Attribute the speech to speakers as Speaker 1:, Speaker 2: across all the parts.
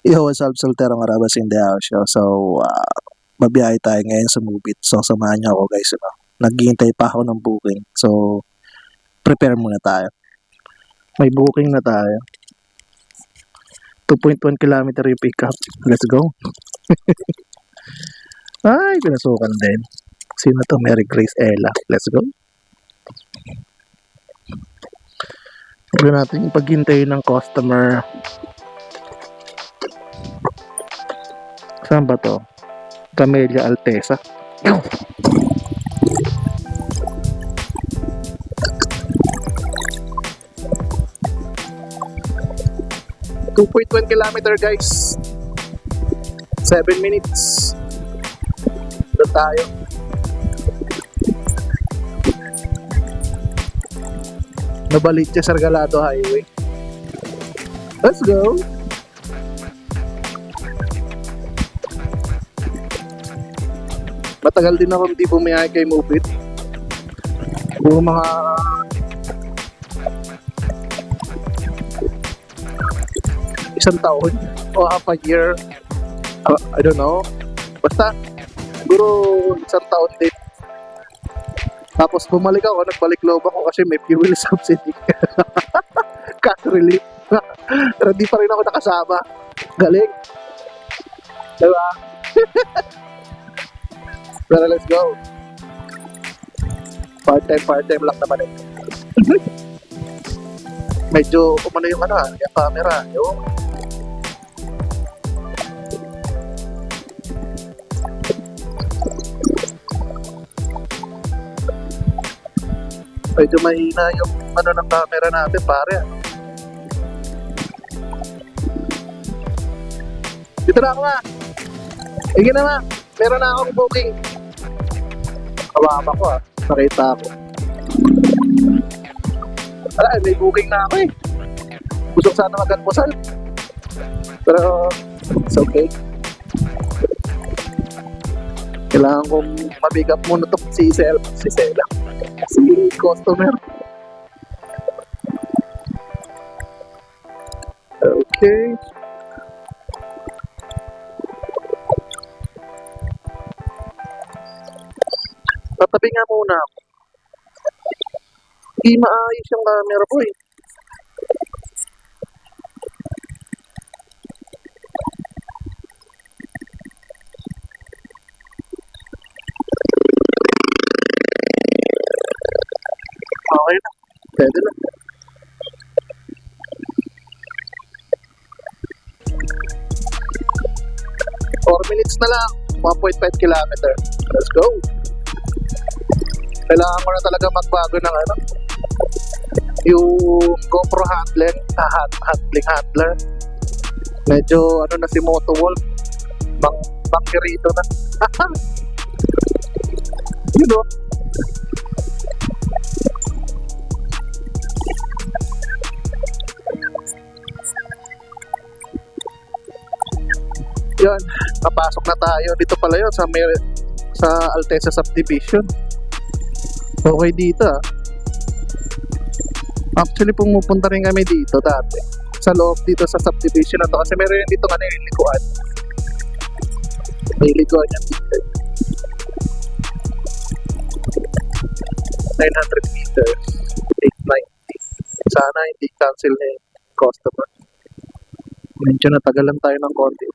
Speaker 1: Yo, what's up, Soltero Marabas in the house, yo. So, mabiyahe tayo ngayon sa Mubit. So, samahan niyo ako, guys. Ano? Naghihintay pa ako ng booking. So, prepare muna tayo. May booking na tayo. 2.1 kilometer yung pickup. Let's go. Ay, pinasukan din. Sino to? Mary Grace Ella. Let's go. Huwag natin yung paghintay ng customer. Saan ba to? Camellia Altesa. 2.1 kilometer, guys. 7 minutes. Doon tayo. Nabalitya Sargalado Highway. Let's go. Matagal din ako hindi bumiyahe kay Mubit. Puro mga isang taon o half a year. I don't know. Basta siguro isang taon din. Tapos bumalik ako, nagbalik loob ako kasi may fuel subsidy. Cash relief. Pero di pa rin ako nakasama. Galing. Diba? Pero let's go. Part-time lang naman eh. Medyo umano yung yung camera. Yung medyo mahina yung ng camera natin, pare. Dito na ako, ma. Sige na, ma. Meron na akong booking. Kawawa ko, nakita ako. Wala, may booking na ako eh. Gusto sana mag-almusal. Pero, it's okay. Kailangan kong mabick up muna itong si Sela. Si customer. Okay. Tatabi nga muna ako. Hindi maayos yung camera ko eh. Okay na. Pwede na. Four minutes na lang. 1.5 kilometer. Let's go. Kailangan ko na talaga magbago ng yung GoPro handler. Handler. Medyo na si Moto Wolf. Bangkirito na. You know. Yan, napasok na tayo. Dito pala yun sa Altesa Subdivision. Okay dito ah. Actually pumupunta rin kami dito dati. Sa loob dito sa subdivision na to. Kasi meron dito yung likuan. May likuan yan dito. 900 meters. 890. Sana hindi cancel na yung customer. Medyo natagalan tayo ng konti.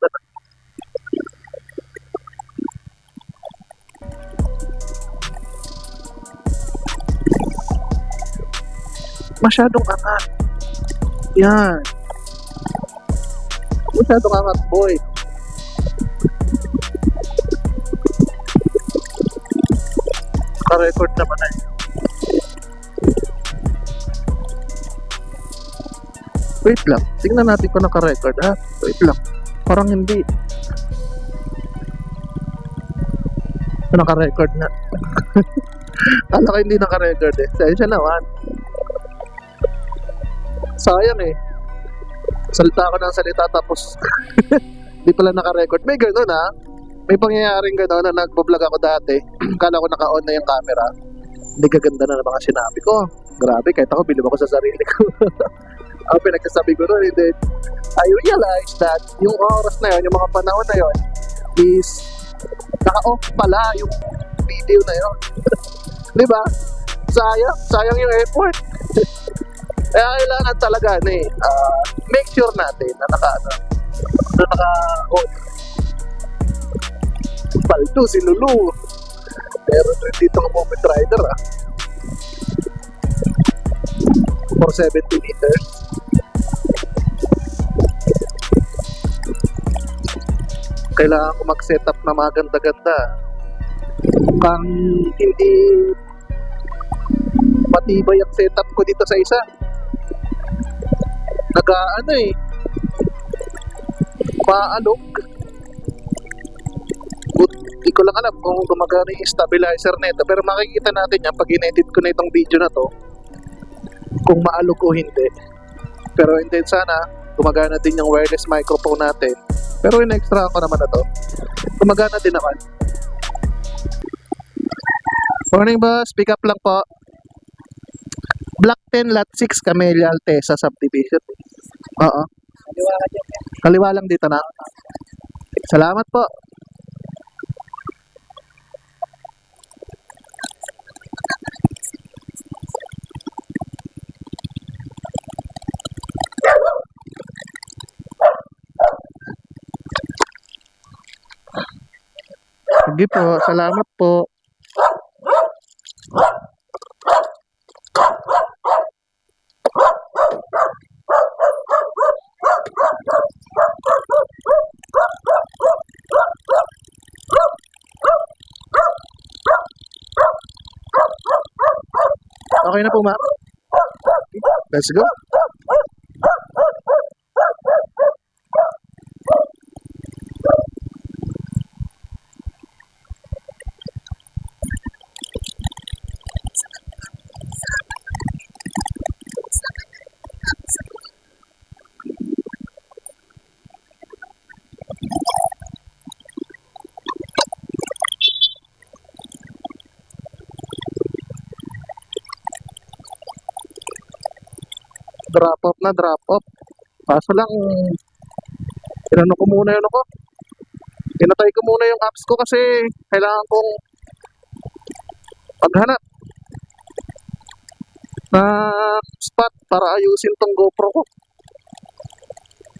Speaker 1: Masyadong angat. Yan. Masyadong angat, boy. Naka-record naman eh. Wait lang. Tingnan natin kung naka-record ha. Wait lang. Parang hindi. Naka-record na. Kala ko hindi naka-record eh. Sensya naman. Sayang eh. Salita ako ng salita tapos di pala naka-record. May gano'n ha. May pangyayaring gano'n na nagbablog ako dati. Kala ko naka-on na yung camera. Hindi kaganda na ng mga sinabi ko. Grabe, kahit ako bilib ako sa sarili ko. Ang pinagsasabi ko nun, hindi I realized that yung oras na yun, yung mga panahon na yun, is naka-off pala yung video na yun. Di ba? Sayang yung effort. Kaya kailangan talaga make sure natin na naka-on. Paldo si Lulu. Meron rin dito ng Moment Rider for 70 meters. Kailangan ko mag-set up na maganda-ganda. Mukhang hindi matibay ang setup ko dito sa isa. Paalog. Hindi ko lang alam kung gumagana yung stabilizer nito, pero makikita natin yan pag in-edit ko na itong video na to kung maalog o hindi. Pero hindi, sana gumagana din yung wireless microphone natin, pero in-extra ko naman na to, gumagana din naman. Morning boss, pick up lang po. Block 10 lot 6 Camellia Altesa subdivision. Oo. Kaliwa lang dito na. Salamat po. Sige po, salamat po. Okay na po, ma'am. Let's go. Drop off. Kaso lang, pinatay ko muna yung apps ko kasi kailangan kong maghanap na spot para ayusin tong GoPro ko.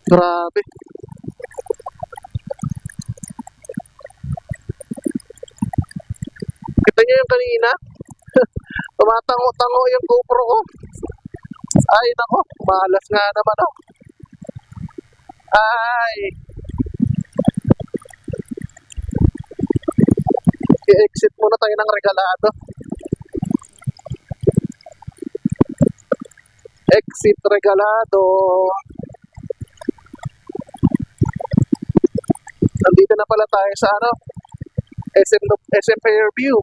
Speaker 1: Grabe. Kita niyo yung kanina? Tumatango-tango yung GoPro ko. Ay nako, malas nga naman Ay. I-exit muna tayo ng Regalado. Exit Regalado. Nandito na pala tayo sa SM Fairview.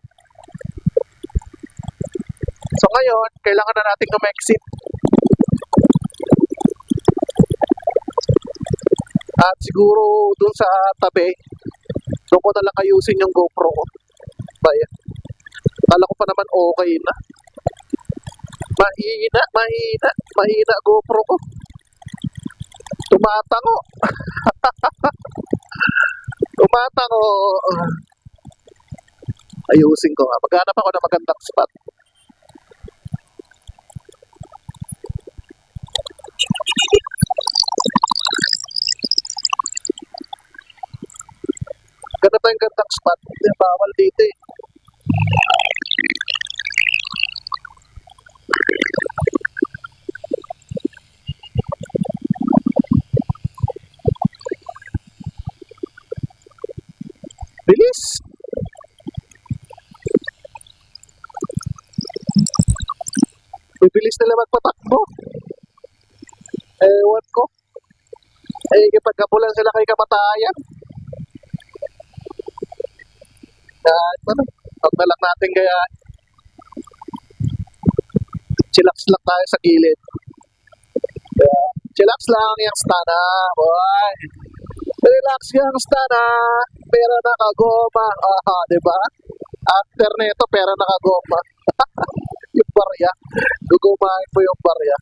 Speaker 1: So ngayon, kailangan na natin exit. At siguro dun sa tabi, doon ko na lang ayusin yung GoPro ko. Bayan. Kala ko pa naman okay na. Mahina GoPro ko. Tumatango. Ayusin ko nga. Maghanap ako ng magandang spot. Ganda tayong gandang spot. Hindi bawal dito eh. Bilis! Bibilis nila magpatakbo. Ewan ko. Kapag-gabulan sila kay kamatayan. Huwag na lang natin kaya chillax lang tayo sa gilid. Chillax lang yung stana, boy. Relax yung stana, pera nakagoma. Diba? After nito, pera nakagoma. Yung barya. Gugumahin po yung barya.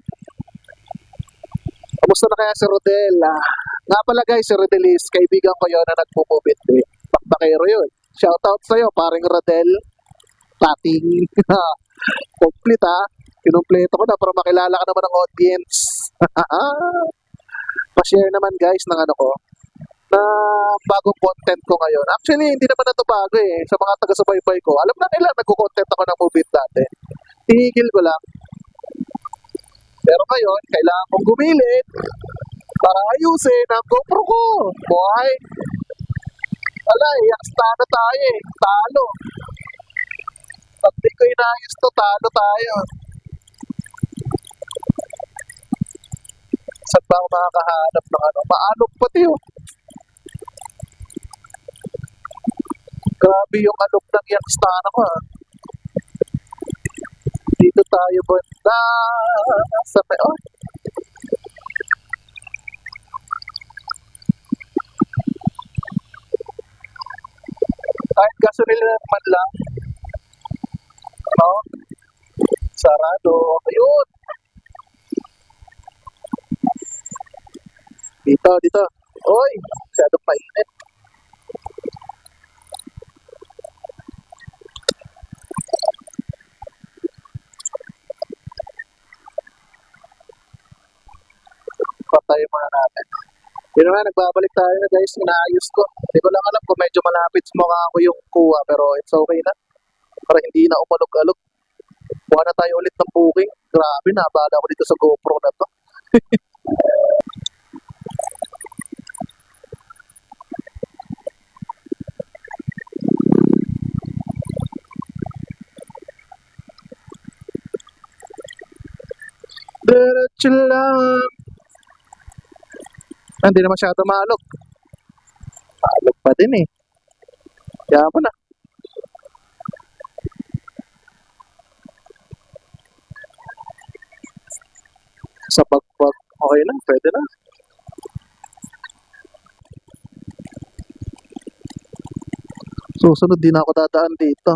Speaker 1: Kumusta na kaya si Rodel? Nga pala guys, si Rodel is kaibigan ko yun na nagpupubit eh. Bakbakero yun. Shoutout sa'yo, paring Rodel. Pating. Complete Kinumpleto ko na para makilala ka naman ng audience. Pa-share naman guys ng ano ko na bagong content ko ngayon. Actually, hindi naman na ito bago eh. Sa mga taga-subaybay ko, alam na nila nagko-content ako ng movie dati. Tinigil ko lang. Pero ngayon, kailangan kong gumilit para ayusin ang GoPro ko. Boy! Alay, talo tayo eh. Talo. Pag di ko inayos to, talo tayo. Saan ba ako makakahanap ng ano? Maalog pati oh. Grabe yung alog ng yakstana ko Dito tayo banda. Sa may kahit gasolina man lang. Sarado. Ayun. Dito. Oy, masyadong mainit. Patay muna natin. Yun naman, nagbabalik tayo na guys. Inaayos ko. Hindi ko lang alam kung medyo malapit sa mukha ko yung kuha. Pero it's okay na. Para hindi na umalog-alog. Kuha na tayo ulit ng booking. Grabe, nabala ako dito sa GoPro na to. Diretso lang. Hindi na masyado maalog. Maalog pa din eh. Kaya pa na. Sa bagbag, okay lang, pwede na. Susunod din ako dadaan dito.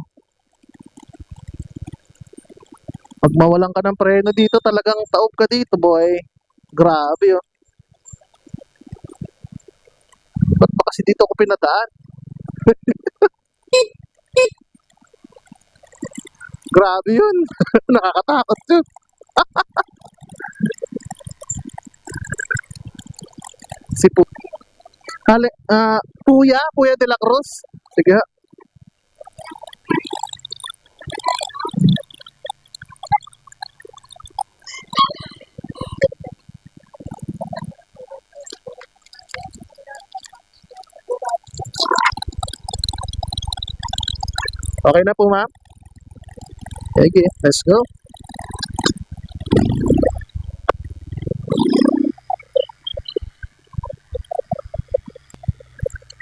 Speaker 1: Pag mawalan ka ng preno dito, talagang taob ka dito, boy. Grabe, oh. Ba't pa kasi dito ako pinadaan? Grabe yun. Nakakatakot yun. Si Puya de la Cruz. Sige. Okay na po, ma'am? Okay, let's go.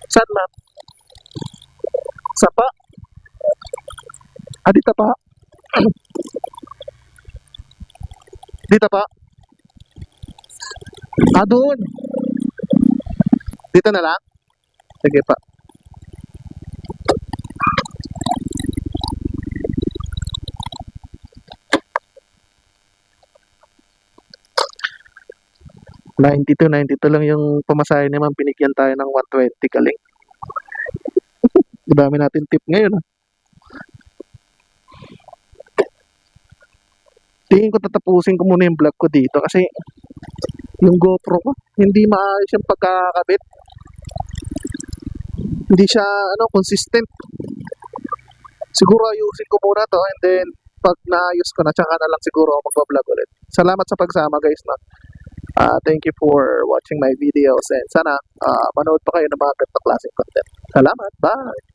Speaker 1: Saan, ma'am? Sapa? Dito pa? Dito pa? Doon. Dito na lang? Sige pa. $92 lang yung pamasahe naman, binigyan tayo ng $120 kaling. Dami natin tip ngayon. Tingin ko tatapusin ko muna yung vlog ko dito kasi yung GoPro ko hindi maayos yung pagkakabit. Hindi siya consistent. Siguro ayusin ko muna to and then pag naayos ko na tsaka na lang siguro magbablog ulit. Salamat sa pagsama guys na. Thank you for watching my videos and sana manood pa kayo ng mga ganitong klaseng content. Salamat, bye!